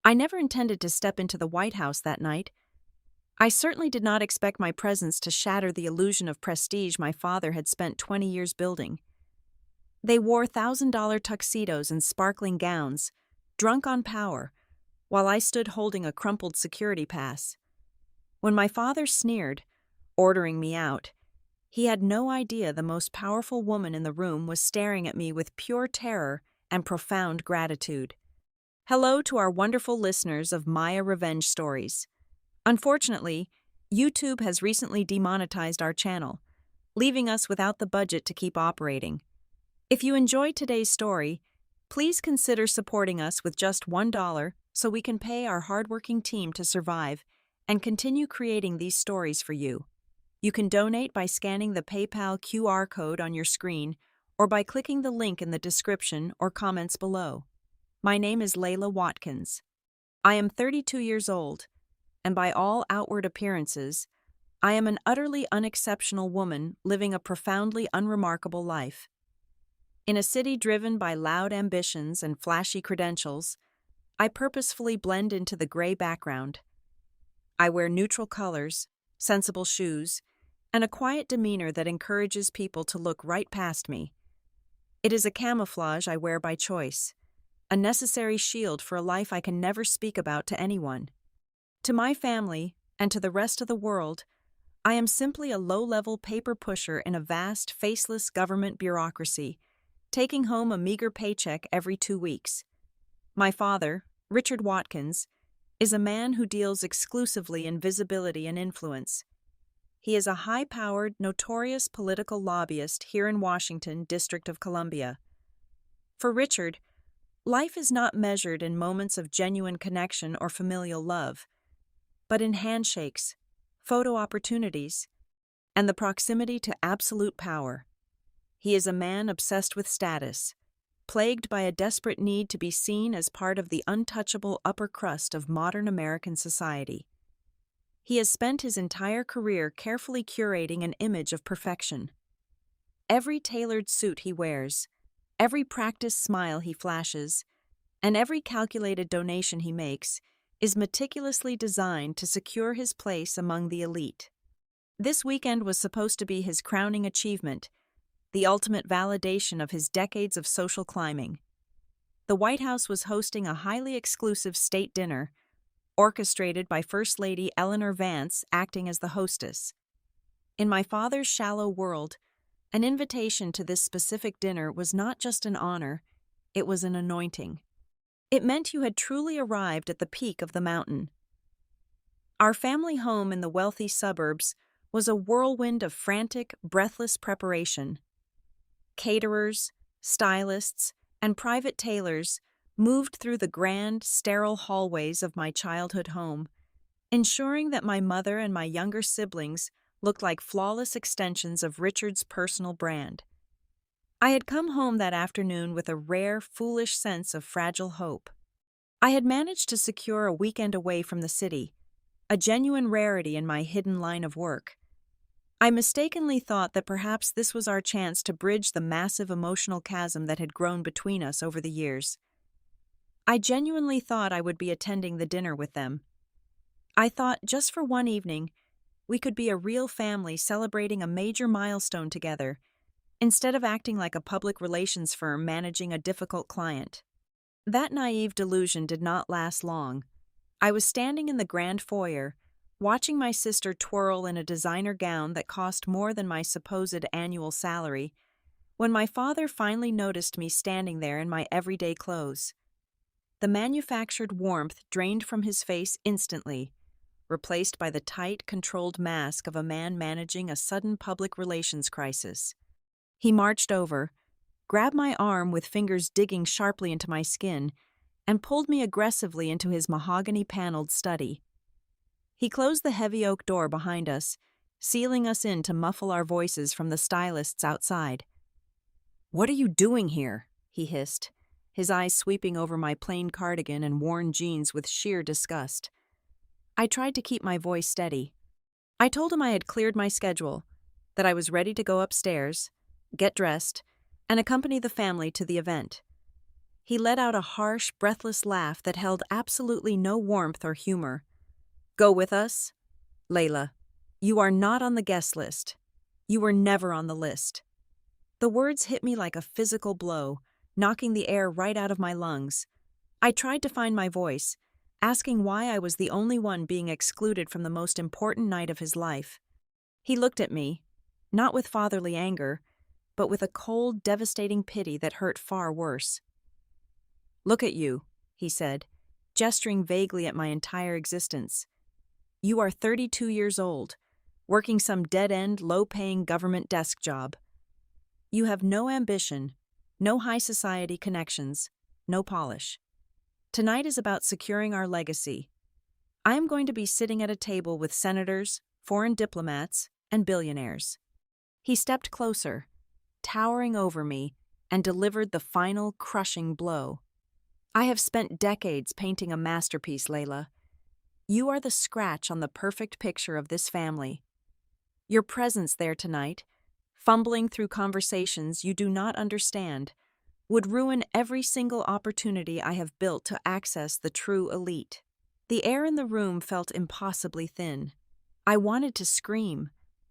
I never intended to step into the White House that night. I certainly did not expect my presence to shatter the illusion of prestige my father had spent 20 years building. They wore $1,000 tuxedos and sparkling gowns, drunk on power, while I stood holding a crumpled security pass. When my father sneered, ordering me out, he had no idea the most powerful woman in the room was staring at me with pure terror and profound gratitude. Hello to our wonderful listeners of Maya Revenge Stories. Unfortunately, YouTube has recently demonetized our channel, leaving us without the budget to keep operating. If you enjoyed today's story, please consider supporting us with just $1 so we can pay our hardworking team to survive and continue creating these stories for you. You can donate by scanning the PayPal QR code on your screen or by clicking the link in the description or comments below. My name is Layla Watkins. I am 32 years old, and by all outward appearances, I am an utterly unexceptional woman living a profoundly unremarkable life. In a city driven by loud ambitions and flashy credentials, I purposefully blend into the gray background. I wear neutral colors, sensible shoes, and a quiet demeanor that encourages people to look right past me. It is a camouflage I wear by choice, a necessary shield for a life I can never speak about to anyone. To my family, and to the rest of the world, I am simply a low-level paper pusher in a vast, faceless government bureaucracy, taking home a meager paycheck every 2 weeks. My father, Richard Watkins, is a man who deals exclusively in visibility and influence. He is a high-powered, notorious political lobbyist here in Washington, District of Columbia. For Richard, life is not measured in moments of genuine connection or familial love, but in handshakes, photo opportunities, and the proximity to absolute power. He is a man obsessed with status, plagued by a desperate need to be seen as part of the untouchable upper crust of modern American society. He has spent his entire career carefully curating an image of perfection. Every tailored suit he wears, every practiced smile he flashes, and every calculated donation he makes is meticulously designed to secure his place among the elite. This weekend was supposed to be his crowning achievement, the ultimate validation of his decades of social climbing. The White House was hosting a highly exclusive state dinner, orchestrated by First Lady Eleanor Vance acting as the hostess. In my father's shallow world, an invitation to this specific dinner was not just an honor, it was an anointing. It meant you had truly arrived at the peak of the mountain. Our family home in the wealthy suburbs was a whirlwind of frantic, breathless preparation. Caterers, stylists, and private tailors moved through the grand, sterile hallways of my childhood home, ensuring that my mother and my younger siblings looked like flawless extensions of Richard's personal brand. I had come home that afternoon with a rare, foolish sense of fragile hope. I had managed to secure a weekend away from the city, a genuine rarity in my hidden line of work. I mistakenly thought that perhaps this was our chance to bridge the massive emotional chasm that had grown between us over the years. I genuinely thought I would be attending the dinner with them. I thought just for one evening, we could be a real family celebrating a major milestone together, instead of acting like a public relations firm managing a difficult client. That naive delusion did not last long. I was standing in the grand foyer, watching my sister twirl in a designer gown that cost more than my supposed annual salary, when my father finally noticed me standing there in my everyday clothes. The manufactured warmth drained from his face instantly, replaced by the tight, controlled mask of a man managing a sudden public relations crisis. He marched over, grabbed my arm with fingers digging sharply into my skin, and pulled me aggressively into his mahogany-paneled study. He closed the heavy oak door behind us, sealing us in to muffle our voices from the stylists outside. "What are you doing here?" he hissed, his eyes sweeping over my plain cardigan and worn jeans with sheer disgust. I tried to keep my voice steady. I told him I had cleared my schedule, that I was ready to go upstairs, get dressed, and accompany the family to the event. He let out a harsh, breathless laugh that held absolutely no warmth or humor. "Go with us? Layla, you are not on the guest list. You were never on the list." The words hit me like a physical blow, knocking the air right out of my lungs. I tried to find my voice, asking why I was the only one being excluded from the most important night of his life. He looked at me, not with fatherly anger, but with a cold, devastating pity that hurt far worse. "Look at you," he said, gesturing vaguely at my entire existence. "You are 32 years old, working some dead-end, low-paying government desk job. You have no ambition, no high society connections, no polish. Tonight is about securing our legacy. I am going to be sitting at a table with senators, foreign diplomats, and billionaires." He stepped closer, towering over me, and delivered the final crushing blow. "I have spent decades painting a masterpiece, Layla. You are the scratch on the perfect picture of this family. Your presence there tonight, fumbling through conversations you do not understand, would ruin every single opportunity I have built to access the true elite." The air in the room felt impossibly thin. I wanted to scream.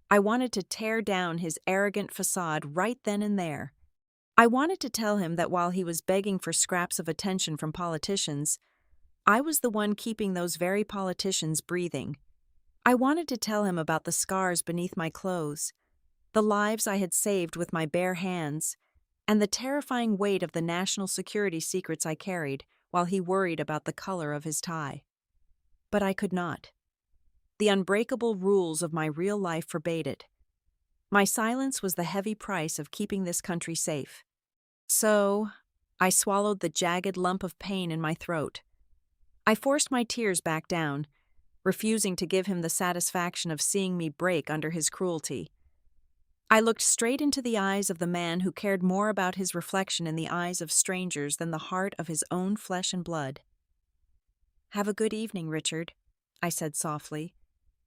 I wanted to tear down his arrogant facade right then and there. I wanted to tell him that while he was begging for scraps of attention from politicians, I was the one keeping those very politicians breathing. I wanted to tell him about the scars beneath my clothes, the lives I had saved with my bare hands, and the terrifying weight of the national security secrets I carried while he worried about the color of his tie. But I could not. The unbreakable rules of my real life forbade it. My silence was the heavy price of keeping this country safe. So, I swallowed the jagged lump of pain in my throat. I forced my tears back down, refusing to give him the satisfaction of seeing me break under his cruelty. I looked straight into the eyes of the man who cared more about his reflection in the eyes of strangers than the heart of his own flesh and blood. "Have a good evening, Richard," I said softly,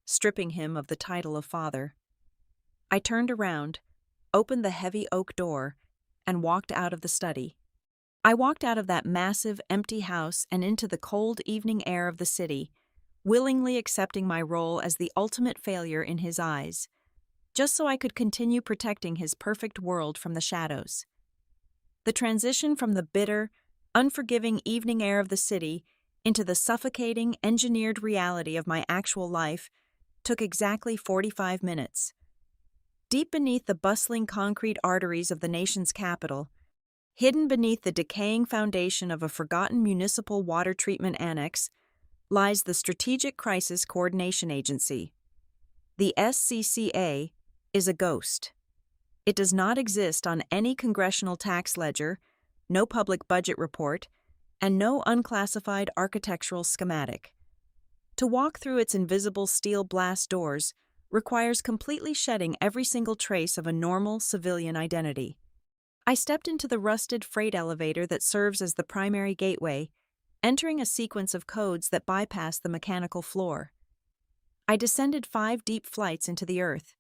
stripping him of the title of father. I turned around, opened the heavy oak door, and walked out of the study. I walked out of that massive, empty house and into the cold evening air of the city, willingly accepting my role as the ultimate failure in his eyes, just so I could continue protecting his perfect world from the shadows. The transition from the bitter, unforgiving evening air of the city into the suffocating, engineered reality of my actual life took exactly 45 minutes. Deep beneath the bustling concrete arteries of the nation's capital, hidden beneath the decaying foundation of a forgotten municipal water treatment annex, lies the Strategic Crisis Coordination Agency. The SCCA is a ghost. It does not exist on any congressional tax ledger, no public budget report, and no unclassified architectural schematic. To walk through its invisible steel blast doors requires completely shedding every single trace of a normal civilian identity. I stepped into the rusted freight elevator that serves as the primary gateway, entering a sequence of codes that bypass the mechanical floor. I descended 5 deep flights into the earth,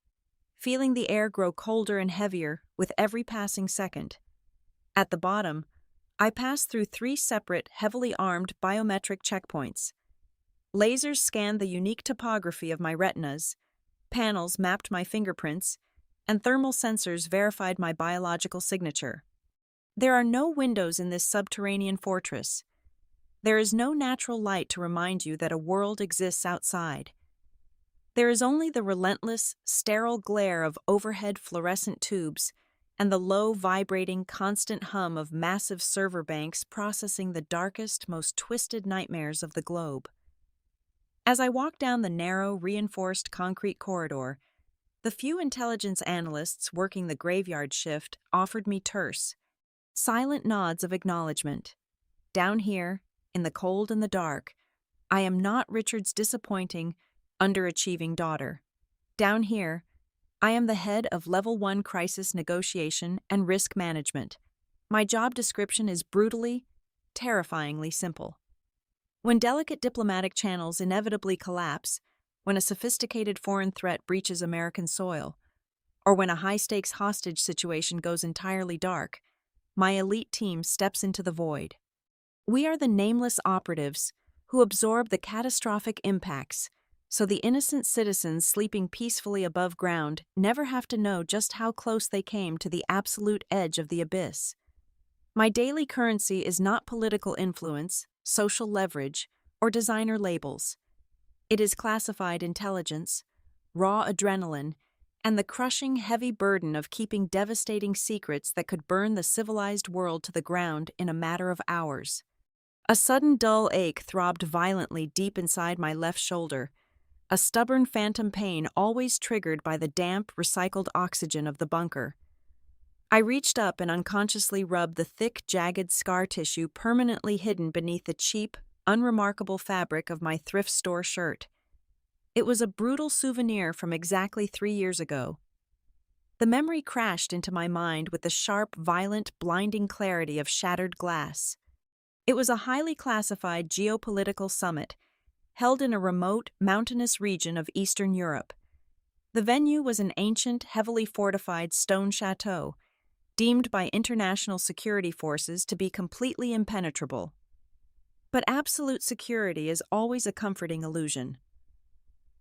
feeling the air grow colder and heavier with every passing second. At the bottom, I passed through 3 separate, heavily armed biometric checkpoints. Lasers scanned the unique topography of my retinas, panels mapped my fingerprints, and thermal sensors verified my biological signature. There are no windows in this subterranean fortress. There is no natural light to remind you that a world exists outside. There is only the relentless, sterile glare of overhead fluorescent tubes and the low, vibrating, constant hum of massive server banks processing the darkest, most twisted nightmares of the globe. As I walked down the narrow, reinforced concrete corridor, the few intelligence analysts working the graveyard shift offered me terse, silent nods of acknowledgement. Down here, in the cold and the dark, I am not Richard's disappointing, underachieving daughter. Down here, I am the head of Level 1 Crisis Negotiation and Risk Management. My job description is brutally, terrifyingly simple. When delicate diplomatic channels inevitably collapse, when a sophisticated foreign threat breaches American soil, or when a high-stakes hostage situation goes entirely dark, my elite team steps into the void. We are the nameless operatives who absorb the catastrophic impacts, so the innocent citizens sleeping peacefully above ground never have to know just how close they came to the absolute edge of the abyss. My daily currency is not political influence, social leverage, or designer labels. It is classified intelligence, raw adrenaline, and the crushing, heavy burden of keeping devastating secrets that could burn the civilized world to the ground in a matter of hours. A sudden dull ache throbbed violently deep inside my left shoulder, a stubborn phantom pain always triggered by the damp, recycled oxygen of the bunker. I reached up and unconsciously rubbed the thick, jagged scar tissue permanently hidden beneath the cheap, unremarkable fabric of my thrift store shirt. It was a brutal souvenir from exactly 3 years ago. The memory crashed into my mind with the sharp, violent, blinding clarity of shattered glass. It was a highly classified geopolitical summit, held in a remote, mountainous region of Eastern Europe. The venue was an ancient, heavily fortified stone chateau, deemed by international security forces to be completely impenetrable. But absolute security is always a comforting illusion.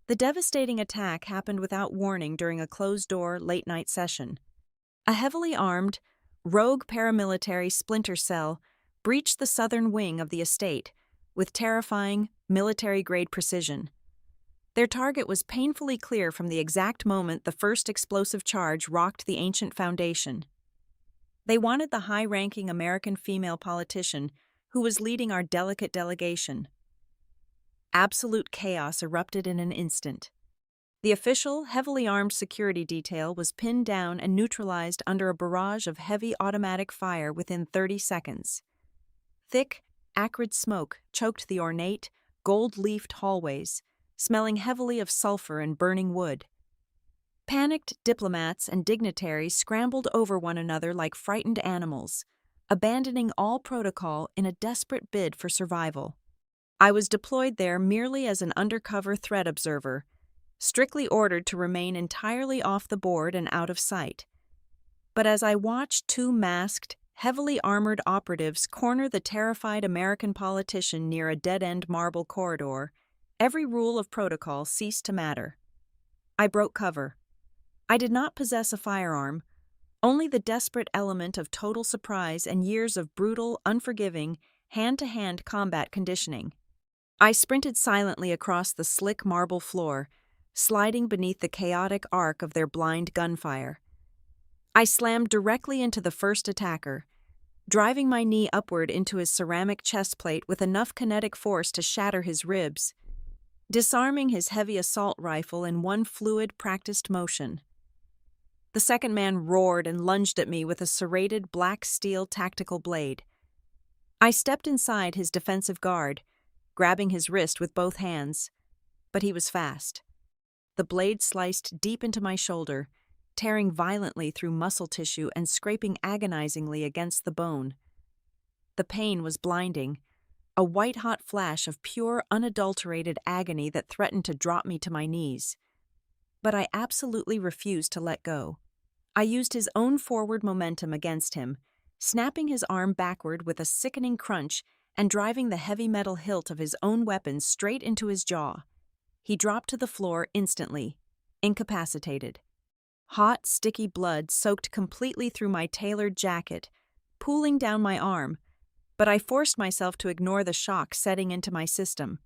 The devastating attack happened without warning during a closed-door, late-night session. A heavily armed, rogue paramilitary splinter cell breached the southern wing of the estate with terrifying, military-grade precision. Their target was painfully clear from the exact moment the first explosive charge rocked the ancient foundation. They wanted the high-ranking American female politician who was leading our delicate delegation. Absolute chaos erupted in an instant. The official, heavily armed security detail was pinned down and neutralized under a barrage of heavy automatic fire within 30 seconds. Thick, acrid smoke choked the ornate, gold-leafed hallways, smelling heavily of sulfur and burning wood. Panicked diplomats and dignitaries scrambled over one another like frightened animals, abandoning all protocol in a desperate bid for survival. I was deployed there merely as an undercover threat observer, strictly ordered to remain entirely off the board and out of sight. But as I watched two masked, heavily armored operatives corner the terrified American politician near a dead-end marble corridor, every rule of protocol ceased to matter. I broke cover. I did not possess a firearm, only the desperate element of total surprise and years of brutal, unforgiving, hand-to-hand combat conditioning. I sprinted silently across the slick marble floor, sliding beneath the chaotic arc of their blind gunfire. I slammed directly into the first attacker, driving my knee upward into his ceramic chest plate with enough kinetic force to shatter his ribs, disarming his heavy assault rifle in one fluid, practiced motion. The second man roared and lunged at me with a serrated black steel tactical blade. I stepped inside his defensive guard, grabbing his wrist with both hands, but he was fast. The blade sliced deep into my shoulder, tearing violently through muscle tissue and scraping agonizingly against the bone. The pain was blinding, a white-hot flash of pure, unadulterated agony that threatened to drop me to my knees. But I absolutely refused to let go. I used his own forward momentum against him, snapping his arm backward with a sickening crunch and driving the heavy metal hilt of his own weapon straight into his jaw. He dropped to the floor instantly, incapacitated. Hot, sticky blood soaked completely through my tailored jacket, pooling down my arm, but I forced myself to ignore the shock setting into my system.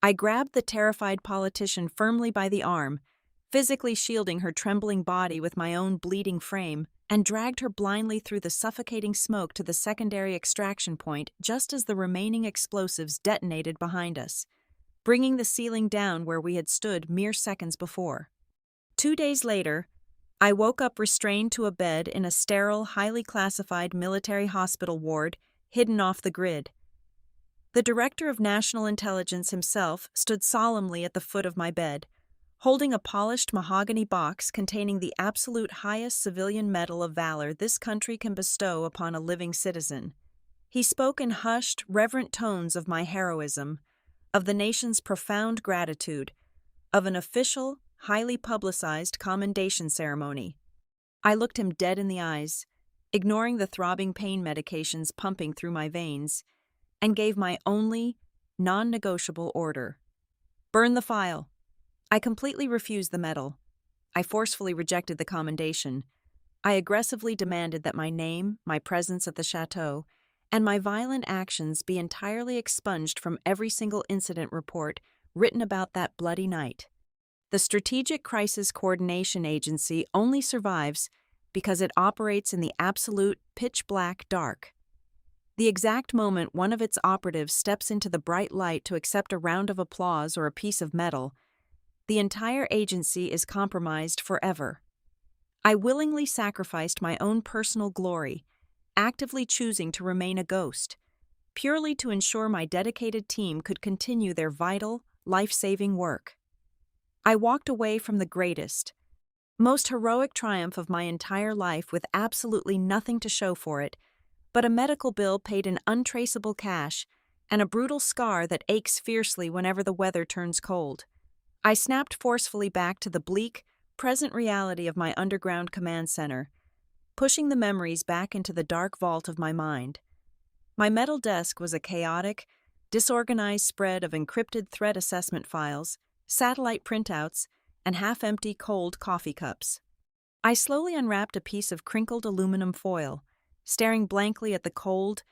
I grabbed the terrified politician firmly by the arm, physically shielding her trembling body with my own bleeding frame, and dragged her blindly through the suffocating smoke to the secondary extraction point just as the remaining explosives detonated behind us, bringing the ceiling down where we had stood mere seconds before. 2 days later, I woke up restrained to a bed in a sterile, highly classified military hospital ward hidden off the grid. The Director of National Intelligence himself stood solemnly at the foot of my bed, holding a polished mahogany box containing the absolute highest civilian medal of valor this country can bestow upon a living citizen. He spoke in hushed, reverent tones of my heroism, of the nation's profound gratitude, of an official, highly publicized commendation ceremony. I looked him dead in the eyes, ignoring the throbbing pain medications pumping through my veins, and gave my only, non-negotiable order. Burn the file. I completely refused the medal. I forcefully rejected the commendation. I aggressively demanded that my name, my presence at the chateau, and my violent actions be entirely expunged from every single incident report written about that bloody night. The Strategic Crisis Coordination Agency only survives because it operates in the absolute pitch-black dark. The exact moment one of its operatives steps into the bright light to accept a round of applause or a piece of metal, the entire agency is compromised forever. I willingly sacrificed my own personal glory, actively choosing to remain a ghost, purely to ensure my dedicated team could continue their vital, life-saving work. I walked away from the greatest, most heroic triumph of my entire life with absolutely nothing to show for it, but a medical bill paid in untraceable cash and a brutal scar that aches fiercely whenever the weather turns cold. I snapped forcefully back to the bleak, present reality of my underground command center, pushing the memories back into the dark vault of my mind. My metal desk was a chaotic, disorganized spread of encrypted threat assessment files, satellite printouts, and half-empty cold coffee cups. I slowly unwrapped a piece of crinkled aluminum foil, staring blankly at the cold,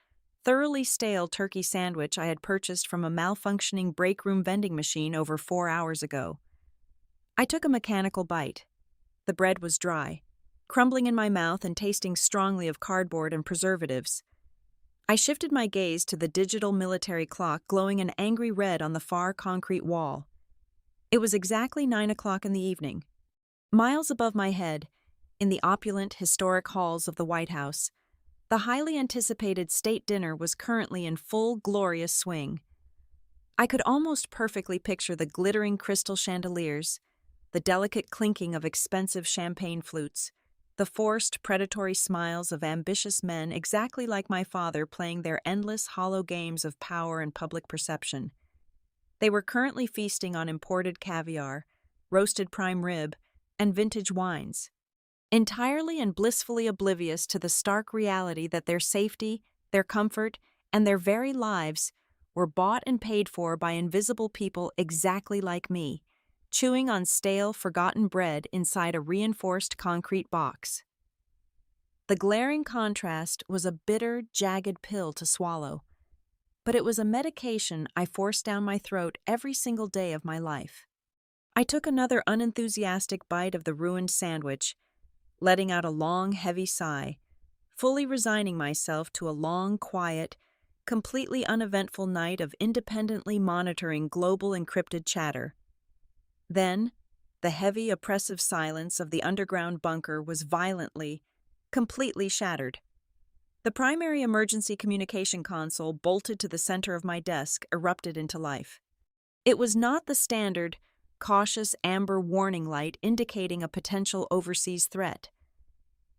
thoroughly stale turkey sandwich I had purchased from a malfunctioning break room vending machine over 4 hours ago. I took a mechanical bite. The bread was dry, crumbling in my mouth and tasting strongly of cardboard and preservatives. I shifted my gaze to the digital military clock glowing an angry red on the far concrete wall. It was exactly 9 o'clock in the evening. Miles above my head, in the opulent, historic halls of the White House, the highly anticipated state dinner was currently in full, glorious swing. I could almost perfectly picture the glittering crystal chandeliers, the delicate clinking of expensive champagne flutes, the forced, predatory smiles of ambitious men exactly like my father playing their endless, hollow games of power and public perception. They were currently feasting on imported caviar, roasted prime rib, and vintage wines, entirely and blissfully oblivious to the stark reality that their safety, their comfort, and their very lives were bought and paid for by invisible people exactly like me, chewing on stale, forgotten bread inside a reinforced concrete box. The glaring contrast was a bitter, jagged pill to swallow, but it was a medication I forced down my throat every single day of my life. I took another unenthusiastic bite of the ruined sandwich, letting out a long, heavy sigh, fully resigning myself to a long, quiet, completely uneventful night of independently monitoring global encrypted chatter. Then, the heavy, oppressive silence of the underground bunker was violently, completely shattered. The primary emergency communication console bolted to the center of my desk erupted into life. It was not the standard, cautious amber warning light indicating a potential overseas threat.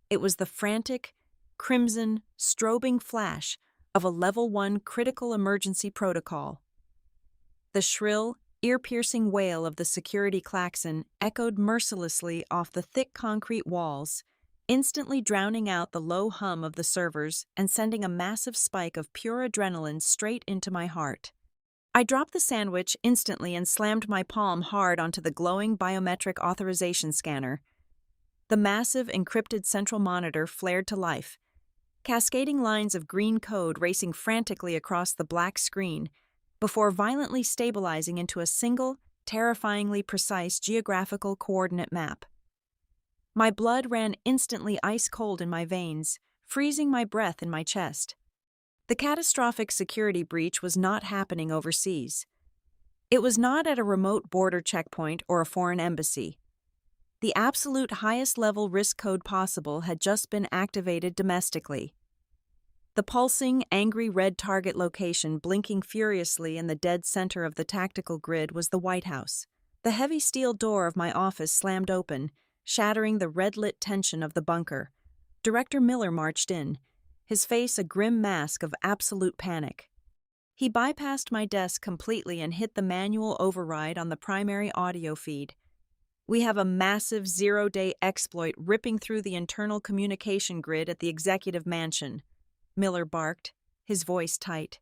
It was the frantic, crimson, strobing flash of a Level 1 critical emergency protocol. The shrill, ear-piercing wail of the security klaxon echoed mercilessly off the thick concrete walls, instantly drowning out the low hum of the servers and sending a massive spike of pure adrenaline straight into my heart. I dropped the sandwich instantly and slammed my palm hard onto the glowing biometric authorization scanner. The massive encrypted central monitor flared to life, cascading lines of green code racing frantically across the black screen before violently stabilizing into a single, terrifyingly precise geographical coordinate map. My blood ran instantly ice-cold in my veins, freezing my breath in my chest. The catastrophic security breach was not happening overseas. It was not at a remote border checkpoint or a foreign embassy. The absolute highest level risk code possible had just been activated domestically. The pulsing, angry red target location blinking furiously in the dead center of the tactical grid was the White House. The heavy steel door of my office slammed open, shattering the red-lit tension of the bunker. Director Miller marched in, his face a grim mask of absolute panic. He bypassed my desk completely and hit the manual override on the primary audio feed. "We have a massive zero-day exploit ripping through the internal communication grid at the executive mansion," Miller barked, his voice tight.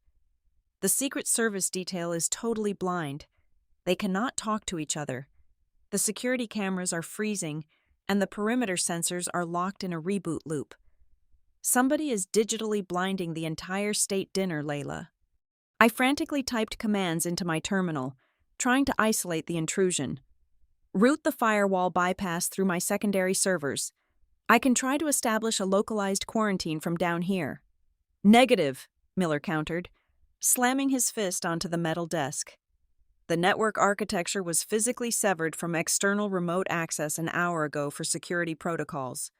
The Secret Service detail is totally blind. They cannot talk to each other. The security cameras are freezing, and the perimeter sensors are locked in a reboot loop. Somebody is digitally blinding the entire state dinner, Layla. I frantically typed commands into my terminal, trying to isolate the intrusion. Route the firewall bypass through my secondary servers. I can try to establish a localized quarantine from down here. Negative, Miller countered, slamming his fist onto the metal desk. The network architecture was physically severed from external remote access an hour ago for security protocols.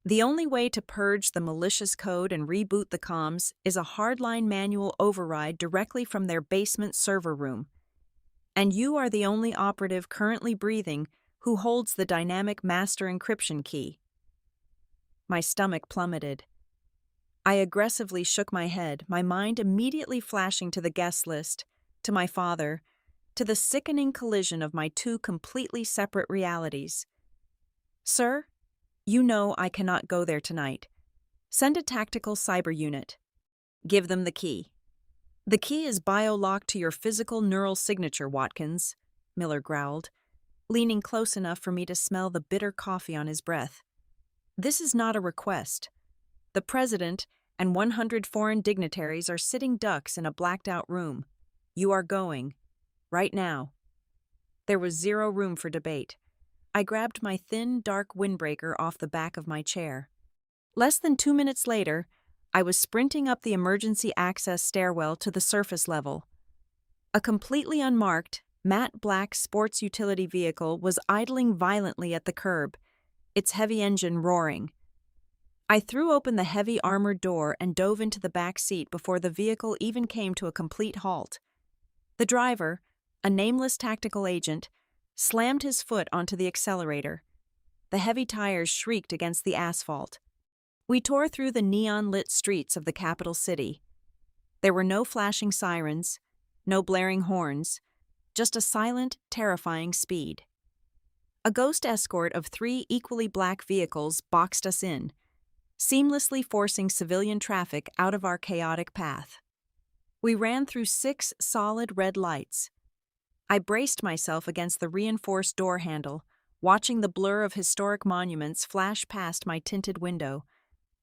The only way to purge the malicious code and reboot the comms is a hardline manual override directly from their basement server room. And you are the only operative currently breathing who holds the dynamic master encryption key. My stomach plummeted. I aggressively shook my head, my mind immediately flashing to the guest list, to my father, to the sickening collision of my two completely separate realities. Sir, you know I cannot go there tonight. Send a tactical cyber unit. Give them the key. The key is bio-locked to your physical neural signature, Watkins, Miller growled, leaning close enough for me to smell the bitter coffee on his breath. This is not a request. The president and 100 foreign dignitaries are sitting ducks in a blacked-out room. You are going. Right now. There was zero room for debate. I grabbed my thin, dark windbreaker off the back of my chair. Less than 2 minutes later, I was sprinting up the emergency access stairwell to the surface level. A completely unmarked, matte black sports utility vehicle was idling violently at the curb, its heavy engine roaring. I threw open the heavy armored door and dove into the back seat before the vehicle even came to a complete halt. The driver, a nameless tactical agent, slammed his foot onto the accelerator. The heavy tires shrieked against the asphalt. We tore through the neon-lit streets of the capital city. There were no flashing sirens, no blaring horns, just a silent, terrifying speed. A ghost escort of 3 equally black vehicles boxed us in, seamlessly forcing civilian traffic out of our chaotic path. We ran through 6 solid red lights. I braced myself against the reinforced door handle, watching the blur of historic monuments flash past my tinted window,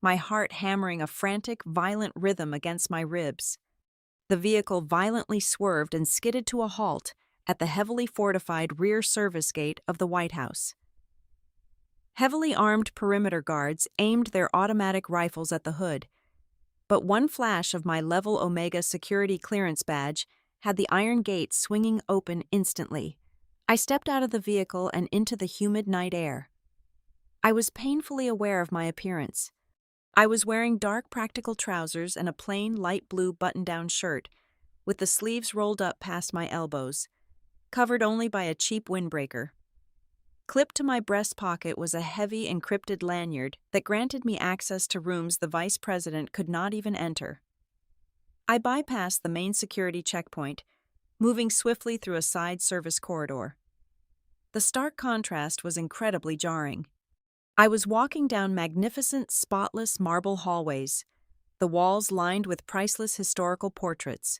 my heart hammering a frantic, violent rhythm against my ribs. The vehicle violently swerved and skidded to a halt at the heavily fortified rear service gate of the White House. Heavily armed perimeter guards aimed their automatic rifles at the hood, but one flash of my Level Omega security clearance badge had the iron gate swinging open instantly. I stepped out of the vehicle and into the humid night air. I was painfully aware of my appearance. I was wearing dark practical trousers and a plain light blue button-down shirt, with the sleeves rolled up past my elbows, covered only by a cheap windbreaker. Clipped to my breast pocket was a heavy encrypted lanyard that granted me access to rooms the vice president could not even enter. I bypassed the main security checkpoint, moving swiftly through a side service corridor. The stark contrast was incredibly jarring. I was walking down magnificent, spotless marble hallways, the walls lined with priceless historical portraits.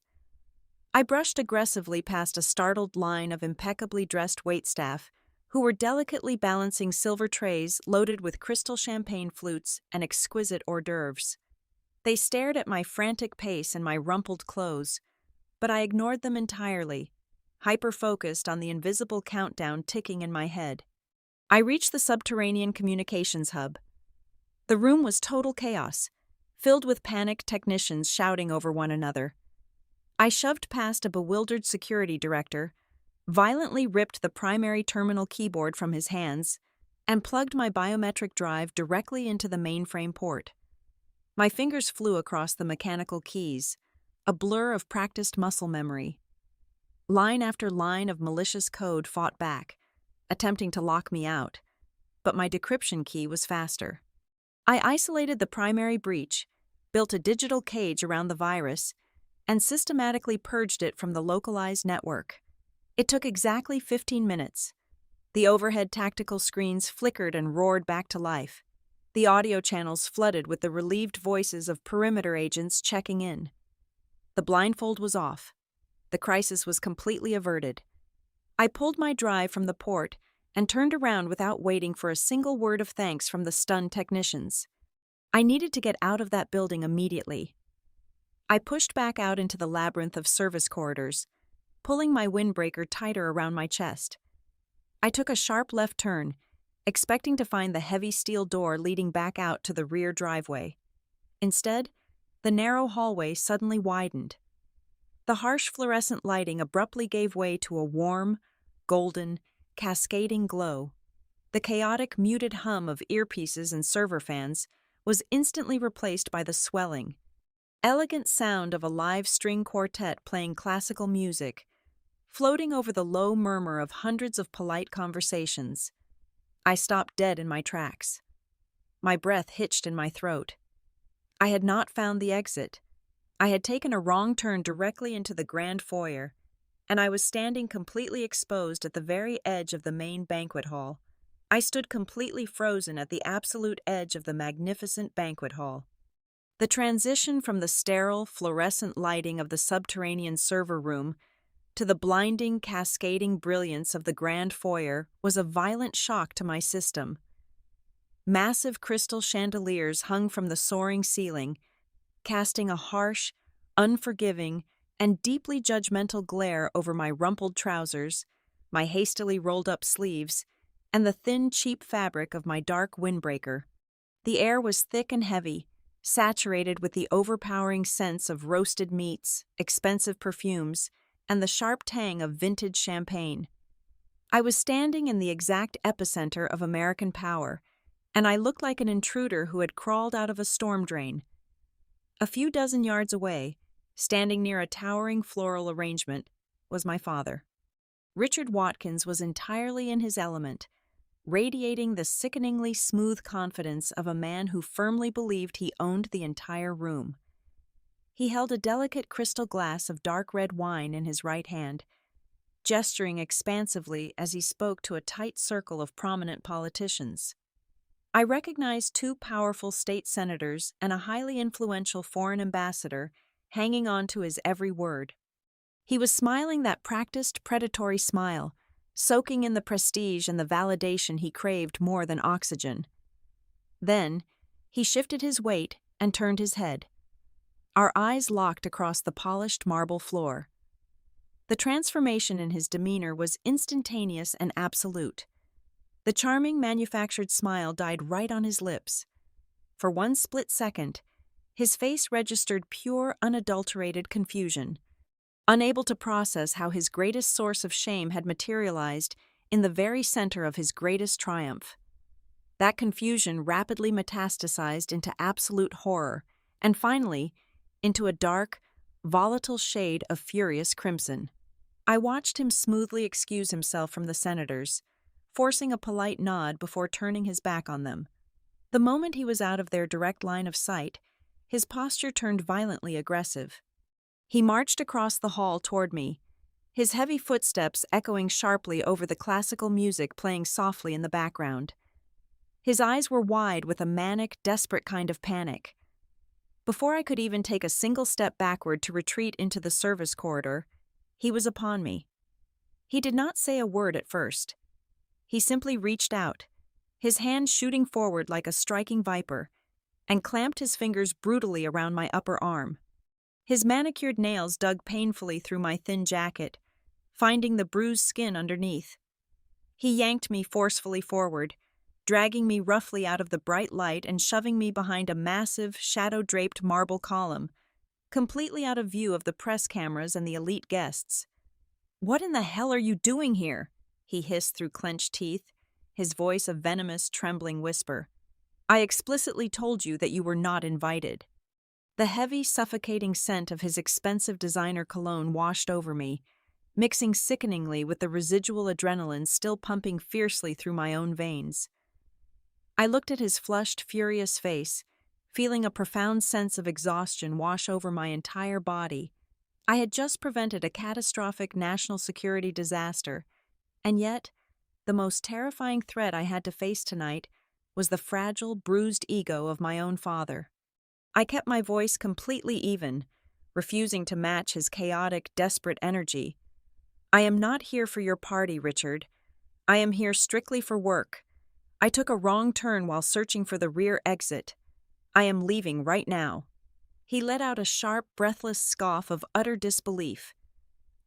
I brushed aggressively past a startled line of impeccably dressed waitstaff who were delicately balancing silver trays loaded with crystal champagne flutes and exquisite hors d'oeuvres. They stared at my frantic pace and my rumpled clothes, but I ignored them entirely, hyper-focused on the invisible countdown ticking in my head. I reached the subterranean communications hub. The room was total chaos, filled with panicked technicians shouting over one another. I shoved past a bewildered security director, violently ripped the primary terminal keyboard from his hands, and plugged my biometric drive directly into the mainframe port. My fingers flew across the mechanical keys, a blur of practiced muscle memory. Line after line of malicious code fought back, attempting to lock me out, but my decryption key was faster. I isolated the primary breach, built a digital cage around the virus, and systematically purged it from the localized network. It took exactly 15 minutes. The overhead tactical screens flickered and roared back to life. The audio channels flooded with the relieved voices of perimeter agents checking in. The blindfold was off. The crisis was completely averted. I pulled my drive from the port and turned around without waiting for a single word of thanks from the stunned technicians. I needed to get out of that building immediately. I pushed back out into the labyrinth of service corridors, pulling my windbreaker tighter around my chest. I took a sharp left turn, expecting to find the heavy steel door leading back out to the rear driveway. Instead, the narrow hallway suddenly widened. The harsh fluorescent lighting abruptly gave way to a warm, golden, cascading glow. The chaotic, muted hum of earpieces and server fans was instantly replaced by the swelling, elegant sound of a live string quartet playing classical music, floating over the low murmur of hundreds of polite conversations. I stopped dead in my tracks. My breath hitched in my throat. I had not found the exit. I had taken a wrong turn directly into the grand foyer, and I was standing completely exposed at the very edge of the main banquet hall. I stood completely frozen at the absolute edge of the magnificent banquet hall. The transition from the sterile, fluorescent lighting of the subterranean server room to the blinding, cascading brilliance of the grand foyer was a violent shock to my system. Massive crystal chandeliers hung from the soaring ceiling, casting a harsh, unforgiving, and deeply judgmental glare over my rumpled trousers, my hastily rolled-up sleeves, and the thin, cheap fabric of my dark windbreaker. The air was thick and heavy, saturated with the overpowering scents of roasted meats, expensive perfumes, and the sharp tang of vintage champagne. I was standing in the exact epicenter of American power, and I looked like an intruder who had crawled out of a storm drain. A few dozen yards away, standing near a towering floral arrangement, was my father. Richard Watkins was entirely in his element, radiating the sickeningly smooth confidence of a man who firmly believed he owned the entire room. He held a delicate crystal glass of dark red wine in his right hand, gesturing expansively as he spoke to a tight circle of prominent politicians. I recognized two powerful state senators and a highly influential foreign ambassador hanging on to his every word. He was smiling that practiced, predatory smile, soaking in the prestige and the validation he craved more than oxygen. Then, he shifted his weight and turned his head. Our eyes locked across the polished marble floor. The transformation in his demeanor was instantaneous and absolute. The charming manufactured smile died right on his lips. For one split second, his face registered pure, unadulterated confusion, unable to process how his greatest source of shame had materialized in the very center of his greatest triumph. That confusion rapidly metastasized into absolute horror, and finally, into a dark, volatile shade of furious crimson. I watched him smoothly excuse himself from the senators, forcing a polite nod before turning his back on them. The moment he was out of their direct line of sight, his posture turned violently aggressive. He marched across the hall toward me, his heavy footsteps echoing sharply over the classical music playing softly in the background. His eyes were wide with a manic, desperate kind of panic. Before I could even take a single step backward to retreat into the service corridor, he was upon me. He did not say a word at first. He simply reached out, his hand shooting forward like a striking viper, and clamped his fingers brutally around my upper arm. His manicured nails dug painfully through my thin jacket, finding the bruised skin underneath. He yanked me forcefully forward, dragging me roughly out of the bright light and shoving me behind a massive, shadow-draped marble column, completely out of view of the press cameras and the elite guests. "What in the hell are you doing here?" he hissed through clenched teeth, his voice a venomous, trembling whisper. "I explicitly told you that you were not invited." The heavy, suffocating scent of his expensive designer cologne washed over me, mixing sickeningly with the residual adrenaline still pumping fiercely through my own veins. I looked at his flushed, furious face, feeling a profound sense of exhaustion wash over my entire body. I had just prevented a catastrophic national security disaster, and yet, the most terrifying threat I had to face tonight was the fragile, bruised ego of my own father. I kept my voice completely even, refusing to match his chaotic, desperate energy. "I am not here for your party, Richard. I am here strictly for work. I took a wrong turn while searching for the rear exit. I am leaving right now." He let out a sharp, breathless scoff of utter disbelief.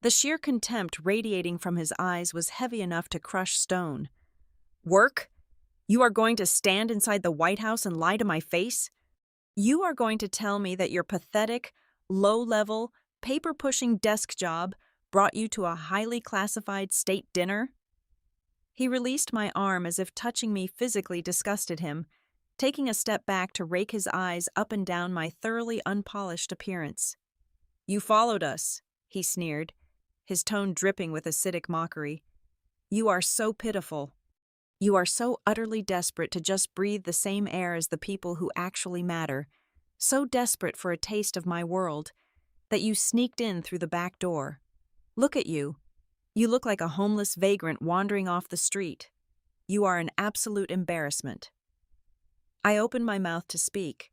The sheer contempt radiating from his eyes was heavy enough to crush stone. "Work? You are going to stand inside the White House and lie to my face? You are going to tell me that your pathetic, low-level, paper-pushing desk job brought you to a highly classified state dinner?" He released my arm as if touching me physically disgusted him, taking a step back to rake his eyes up and down my thoroughly unpolished appearance. "You followed us," he sneered, his tone dripping with acidic mockery. "You are so pitiful. You are so utterly desperate to just breathe the same air as the people who actually matter, so desperate for a taste of my world, that you sneaked in through the back door. Look at you. You look like a homeless vagrant wandering off the street. You are an absolute embarrassment." I opened my mouth to speak,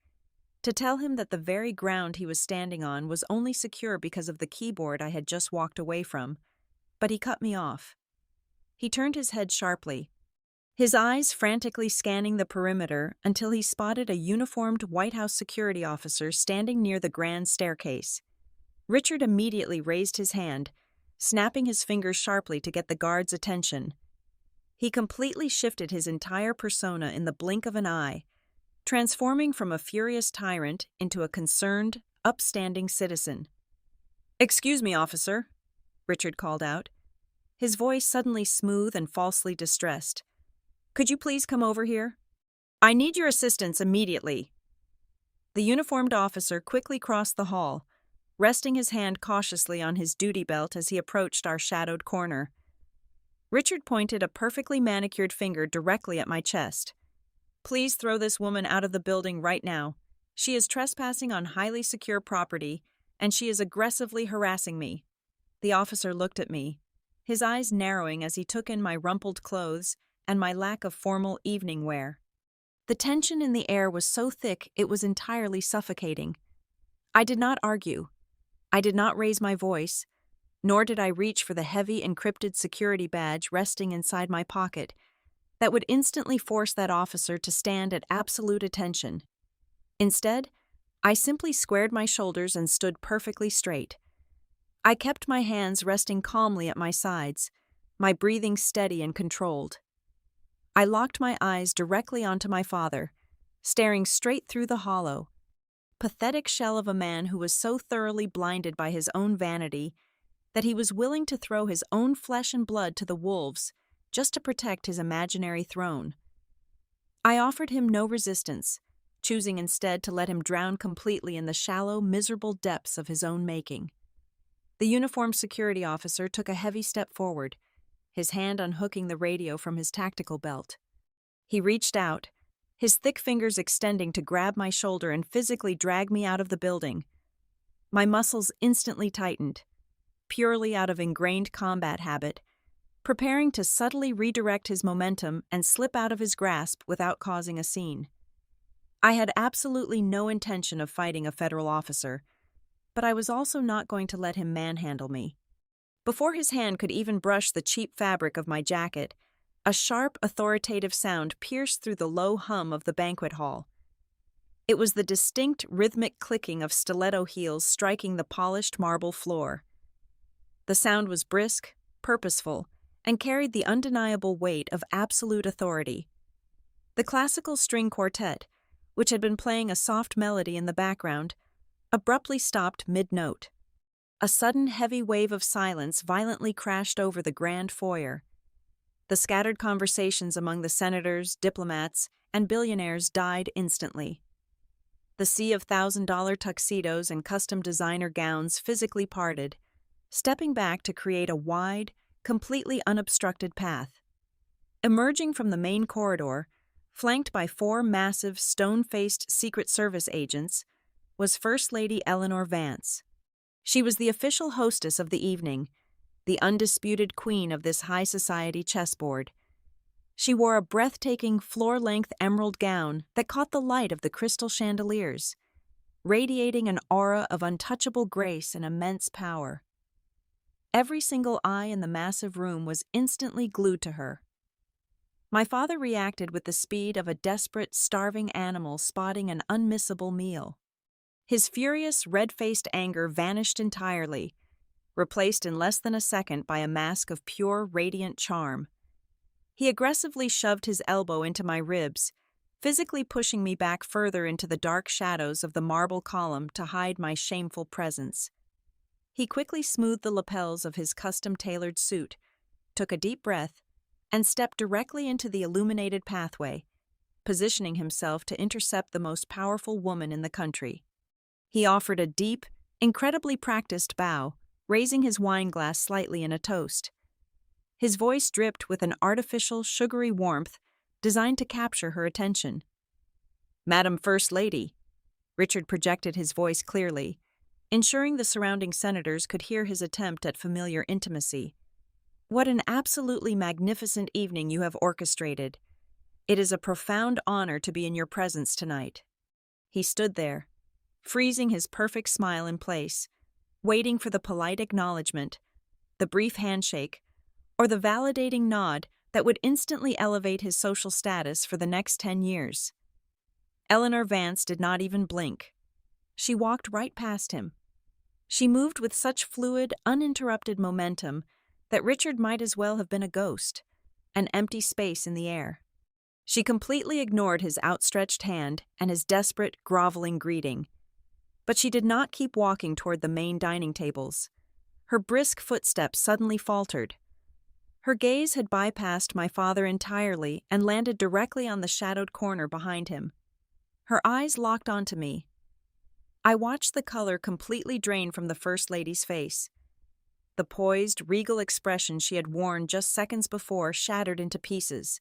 to tell him that the very ground he was standing on was only secure because of the keyboard I had just walked away from, but he cut me off. He turned his head sharply, his eyes frantically scanning the perimeter until he spotted a uniformed White House security officer standing near the grand staircase. Richard immediately raised his hand, snapping his fingers sharply to get the guard's attention. He completely shifted his entire persona in the blink of an eye, transforming from a furious tyrant into a concerned, upstanding citizen. "Excuse me, officer," Richard called out, his voice suddenly smooth and falsely distressed. "Could you please come over here? I need your assistance immediately." The uniformed officer quickly crossed the hall, resting his hand cautiously on his duty belt as he approached our shadowed corner. Richard pointed a perfectly manicured finger directly at my chest. "Please throw this woman out of the building right now. She is trespassing on highly secure property, and she is aggressively harassing me." The officer looked at me, his eyes narrowing as he took in my rumpled clothes and my lack of formal evening wear. The tension in the air was so thick it was entirely suffocating. I did not argue. I did not raise my voice, nor did I reach for the heavy encrypted security badge resting inside my pocket that would instantly force that officer to stand at absolute attention. Instead, I simply squared my shoulders and stood perfectly straight. I kept my hands resting calmly at my sides, my breathing steady and controlled. I locked my eyes directly onto my father, staring straight through the hollow, pathetic shell of a man who was so thoroughly blinded by his own vanity that he was willing to throw his own flesh and blood to the wolves just to protect his imaginary throne. I offered him no resistance, choosing instead to let him drown completely in the shallow, miserable depths of his own making. The uniformed security officer took a heavy step forward, his hand unhooking the radio from his tactical belt. He reached out, his thick fingers extending to grab my shoulder and physically drag me out of the building. My muscles instantly tightened, purely out of ingrained combat habit, preparing to subtly redirect his momentum and slip out of his grasp without causing a scene. I had absolutely no intention of fighting a federal officer, but I was also not going to let him manhandle me. Before his hand could even brush the cheap fabric of my jacket, a sharp, authoritative sound pierced through the low hum of the banquet hall. It was the distinct, rhythmic clicking of stiletto heels striking the polished marble floor. The sound was brisk, purposeful, and carried the undeniable weight of absolute authority. The classical string quartet, which had been playing a soft melody in the background, abruptly stopped mid-note. A sudden heavy wave of silence violently crashed over the grand foyer. The scattered conversations among the senators, diplomats, and billionaires died instantly. The sea of $1,000 tuxedos and custom designer gowns physically parted, stepping back to create a wide, completely unobstructed path. Emerging from the main corridor, flanked by 4 massive, stone-faced Secret Service agents, was First Lady Eleanor Vance. She was the official hostess of the evening, the undisputed queen of this high society chessboard. She wore a breathtaking floor-length emerald gown that caught the light of the crystal chandeliers. radiating an aura of untouchable grace and immense power. Every single eye in the massive room was instantly glued to her. My father reacted with the speed of a desperate, starving animal spotting an unmissable meal. His furious, red-faced anger vanished entirely, replaced in less than a second by a mask of pure, radiant charm. He aggressively shoved his elbow into my ribs, physically pushing me back further into the dark shadows of the marble column to hide my shameful presence. He quickly smoothed the lapels of his custom-tailored suit, took a deep breath, and stepped directly into the illuminated pathway, positioning himself to intercept the most powerful woman in the country. He offered a deep, incredibly practiced bow, raising his wine glass slightly in a toast. His voice dripped with an artificial, sugary warmth designed to capture her attention. "Madam First Lady," Richard projected his voice clearly, ensuring the surrounding senators could hear his attempt at familiar intimacy. "What an absolutely magnificent evening you have orchestrated. It is a profound honor to be in your presence tonight." He stood there, freezing his perfect smile in place, waiting for the polite acknowledgement, the brief handshake, or the validating nod that would instantly elevate his social status for the next 10 years. Eleanor Vance did not even blink. She walked right past him. She moved with such fluid, uninterrupted momentum that Richard might as well have been a ghost, an empty space in the air. She completely ignored his outstretched hand and his desperate, groveling greeting. But she did not keep walking toward the main dining tables. Her brisk footsteps suddenly faltered. Her gaze had bypassed my father entirely and landed directly on the shadowed corner behind him. Her eyes locked onto me. I watched the color completely drain from the First Lady's face. The poised, regal expression she had worn just seconds before shattered into pieces.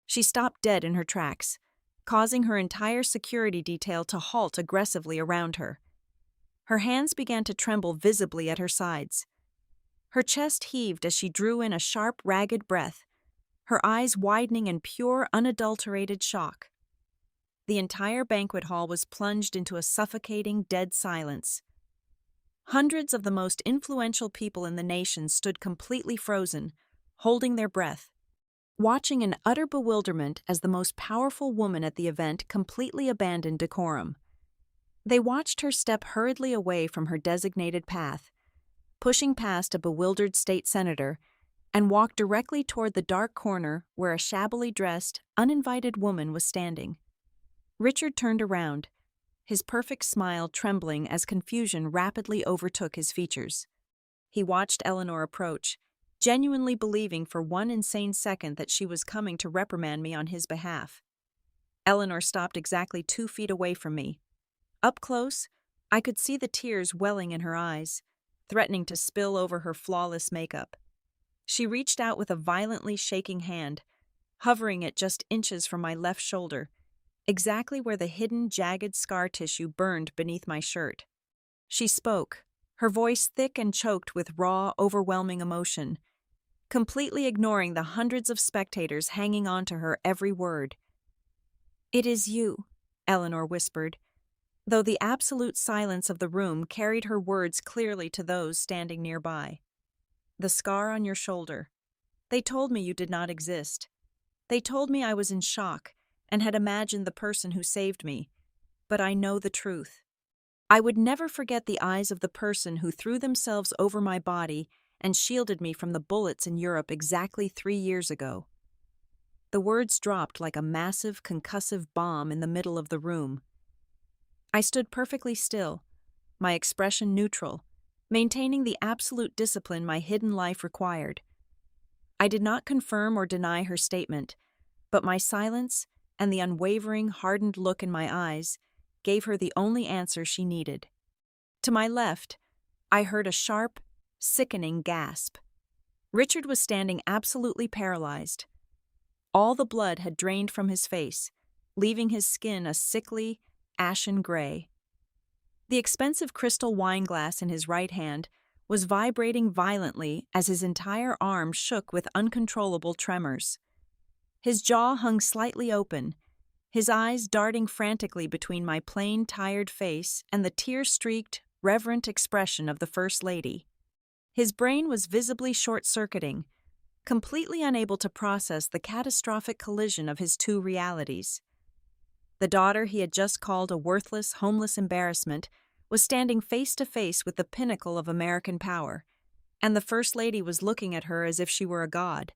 She stopped dead in her tracks, causing her entire security detail to halt aggressively around her. Her hands began to tremble visibly at her sides. Her chest heaved as she drew in a sharp, ragged breath, her eyes widening in pure, unadulterated shock. The entire banquet hall was plunged into a suffocating, dead silence. Hundreds of the most influential people in the nation stood completely frozen, holding their breath, watching in utter bewilderment as the most powerful woman at the event completely abandoned decorum. They watched her step hurriedly away from her designated path, pushing past a bewildered state senator, and walk directly toward the dark corner where a shabbily dressed, uninvited woman was standing. Richard turned around, his perfect smile trembling as confusion rapidly overtook his features. He watched Eleanor approach, genuinely believing for one insane second that she was coming to reprimand me on his behalf. Eleanor stopped exactly 2 feet away from me. Up close, I could see the tears welling in her eyes, threatening to spill over her flawless makeup. She reached out with a violently shaking hand, hovering it just inches from my left shoulder, exactly where the hidden, jagged scar tissue burned beneath my shirt. She spoke, her voice thick and choked with raw, overwhelming emotion, completely ignoring the hundreds of spectators hanging on to her every word. "It is you," Eleanor whispered, though the absolute silence of the room carried her words clearly to those standing nearby. "The scar on your shoulder. They told me you did not exist. They told me I was in shock and had imagined the person who saved me, but I know the truth. I would never forget the eyes of the person who threw themselves over my body and shielded me from the bullets in Europe exactly 3 years ago." The words dropped like a massive, concussive bomb in the middle of the room. I stood perfectly still, my expression neutral, maintaining the absolute discipline my hidden life required. I did not confirm or deny her statement, but my silence and the unwavering, hardened look in my eyes gave her the only answer she needed. To my left, I heard a sharp, sickening gasp. Richard was standing absolutely paralyzed. All the blood had drained from his face, leaving his skin a sickly, ashen gray. The expensive crystal wine glass in his right hand was vibrating violently as his entire arm shook with uncontrollable tremors. His jaw hung slightly open, his eyes darting frantically between my plain, tired face and the tear-streaked, reverent expression of the First Lady. His brain was visibly short-circuiting, completely unable to process the catastrophic collision of his two realities. The daughter he had just called a worthless, homeless embarrassment was standing face to face with the pinnacle of American power, and the First Lady was looking at her as if she were a god.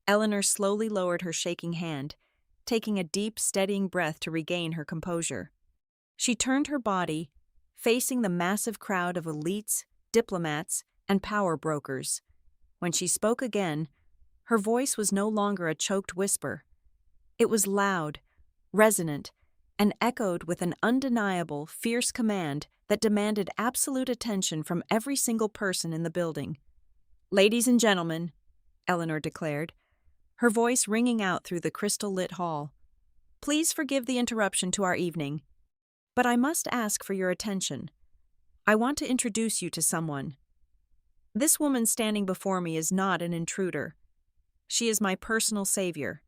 Eleanor slowly lowered her shaking hand, taking a deep, steadying breath to regain her composure. She turned her body, facing the massive crowd of elites, diplomats, and power brokers. When she spoke again, her voice was no longer a choked whisper. It was loud, resonant, and echoed with an undeniable, fierce command that demanded absolute attention from every single person in the building. "Ladies and gentlemen," Eleanor declared, her voice ringing out through the crystal-lit hall, "please forgive the interruption to our evening, but I must ask for your attention. I want to introduce you to someone. This woman standing before me is not an intruder. She is my personal savior.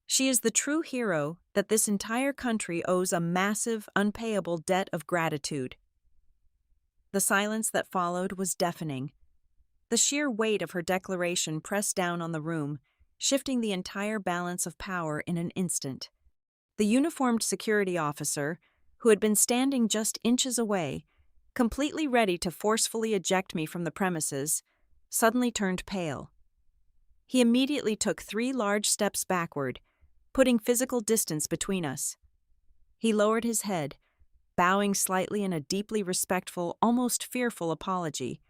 She is the true hero that this entire country owes a massive, unpayable debt of gratitude." The silence that followed was deafening. The sheer weight of her declaration pressed down on the room, shifting the entire balance of power in an instant. The uniformed security officer, who had been standing just inches away, completely ready to forcefully eject me from the premises, suddenly turned pale. He immediately took 3 large steps backward, putting physical distance between us. He lowered his head, bowing slightly in a deeply respectful, almost fearful apology,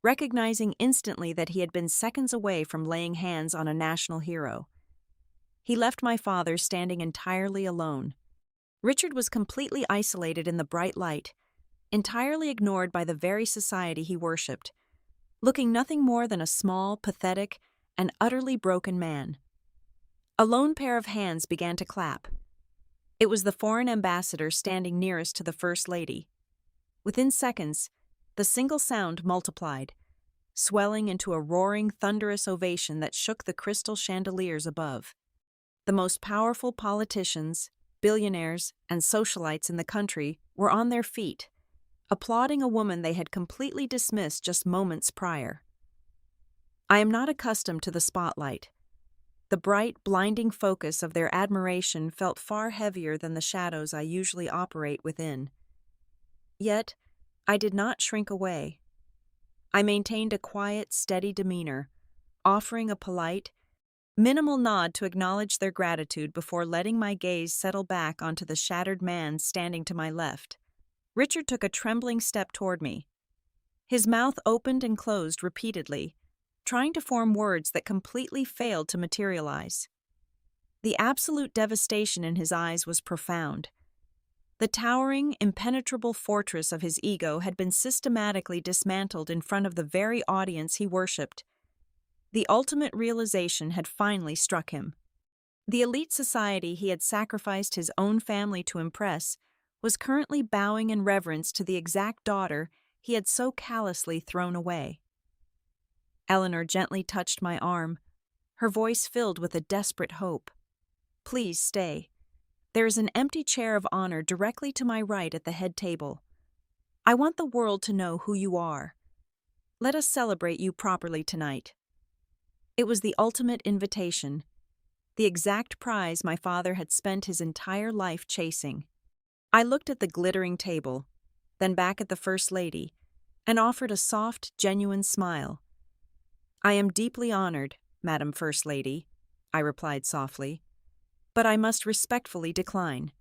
recognizing instantly that he had been seconds away from laying hands on a national hero. He left my father standing entirely alone. Richard was completely isolated in the bright light, entirely ignored by the very society he worshipped, looking nothing more than a small, pathetic, and utterly broken man. A lone pair of hands began to clap. It was the foreign ambassador standing nearest to the First Lady. Within seconds, the single sound multiplied, swelling into a roaring, thunderous ovation that shook the crystal chandeliers above. The most powerful politicians, billionaires, and socialites in the country were on their feet, applauding a woman they had completely dismissed just moments prior. I am not accustomed to the spotlight. The bright, blinding focus of their admiration felt far heavier than the shadows I usually operate within. Yet, I did not shrink away. I maintained a quiet, steady demeanor, offering a polite, minimal nod to acknowledge their gratitude before letting my gaze settle back onto the shattered man standing to my left. Richard took a trembling step toward me. His mouth opened and closed repeatedly, trying to form words that completely failed to materialize. The absolute devastation in his eyes was profound. The towering, impenetrable fortress of his ego had been systematically dismantled in front of the very audience he worshipped. The ultimate realization had finally struck him. The elite society he had sacrificed his own family to impress was currently bowing in reverence to the exact daughter he had so callously thrown away. Eleanor gently touched my arm, her voice filled with a desperate hope. "Please stay. There is an empty chair of honor directly to my right at the head table. I want the world to know who you are. Let us celebrate you properly tonight." It was the ultimate invitation, the exact prize my father had spent his entire life chasing. I looked at the glittering table, then back at the First Lady, and offered a soft, genuine smile. "I am deeply honored, Madam First Lady," I replied softly, "but I must respectfully decline.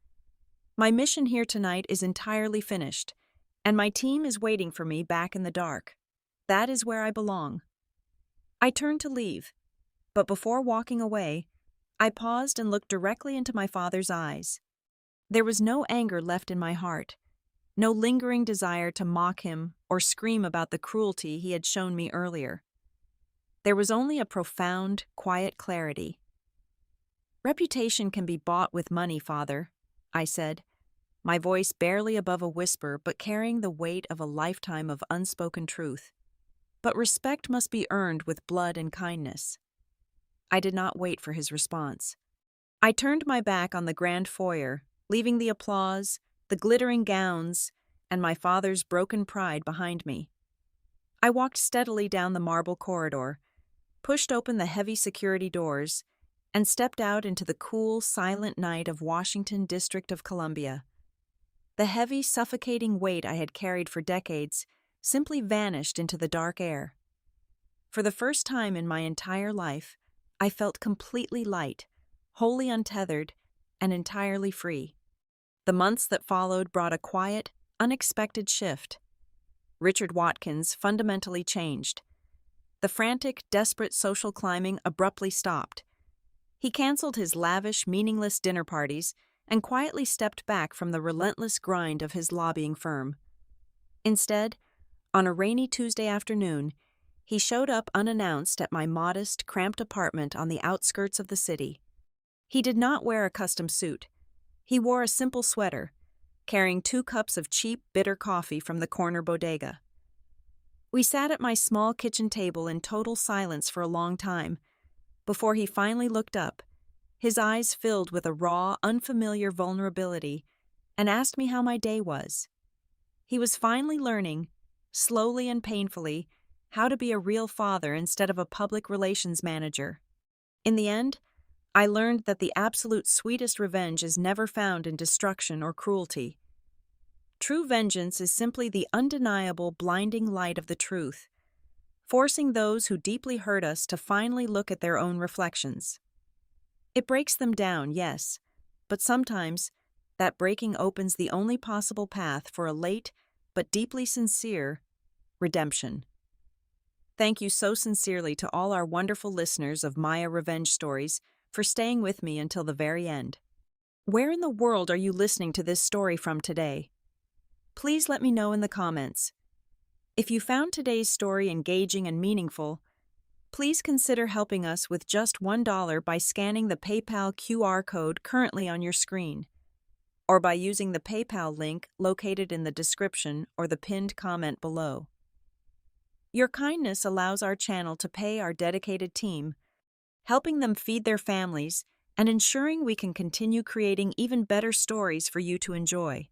My mission here tonight is entirely finished, and my team is waiting for me back in the dark. That is where I belong." I turned to leave, but before walking away, I paused and looked directly into my father's eyes. There was no anger left in my heart, no lingering desire to mock him or scream about the cruelty he had shown me earlier. There was only a profound, quiet clarity. "Reputation can be bought with money, Father," I said, my voice barely above a whisper but carrying the weight of a lifetime of unspoken truth. "But respect must be earned with blood and kindness." I did not wait for his response. I turned my back on the grand foyer, leaving the applause, the glittering gowns, and my father's broken pride behind me. I walked steadily down the marble corridor, pushed open the heavy security doors, and stepped out into the cool, silent night of Washington, District of Columbia. The heavy, suffocating weight I had carried for decades simply vanished into the dark air. For the first time in my entire life, I felt completely light, wholly untethered, and entirely free. The months that followed brought a quiet, unexpected shift. Richard Watkins fundamentally changed. The frantic, desperate social climbing abruptly stopped. He canceled his lavish, meaningless dinner parties and quietly stepped back from the relentless grind of his lobbying firm. Instead, on a rainy Tuesday afternoon, he showed up unannounced at my modest, cramped apartment on the outskirts of the city. He did not wear a custom suit. He wore a simple sweater, carrying 2 cups of cheap, bitter coffee from the corner bodega. We sat at my small kitchen table in total silence for a long time, before he finally looked up, his eyes filled with a raw, unfamiliar vulnerability, and asked me how my day was. He was finally learning, slowly and painfully, how to be a real father instead of a public relations manager. In the end, I learned that the absolute sweetest revenge is never found in destruction or cruelty. True vengeance is simply the undeniable, blinding light of the truth, forcing those who deeply hurt us to finally look at their own reflections. It breaks them down, yes, but sometimes that breaking opens the only possible path for a late but deeply sincere redemption. Thank you so sincerely to all our wonderful listeners of Maya Revenge Stories for staying with me until the very end. Where in the world are you listening to this story from today? Please let me know in the comments. If you found today's story engaging and meaningful, please consider helping us with just $1 by scanning the PayPal QR code currently on your screen, or by using the PayPal link located in the description or the pinned comment below. Your kindness allows our channel to pay our dedicated team, helping them feed their families and ensuring we can continue creating even better stories for you to enjoy.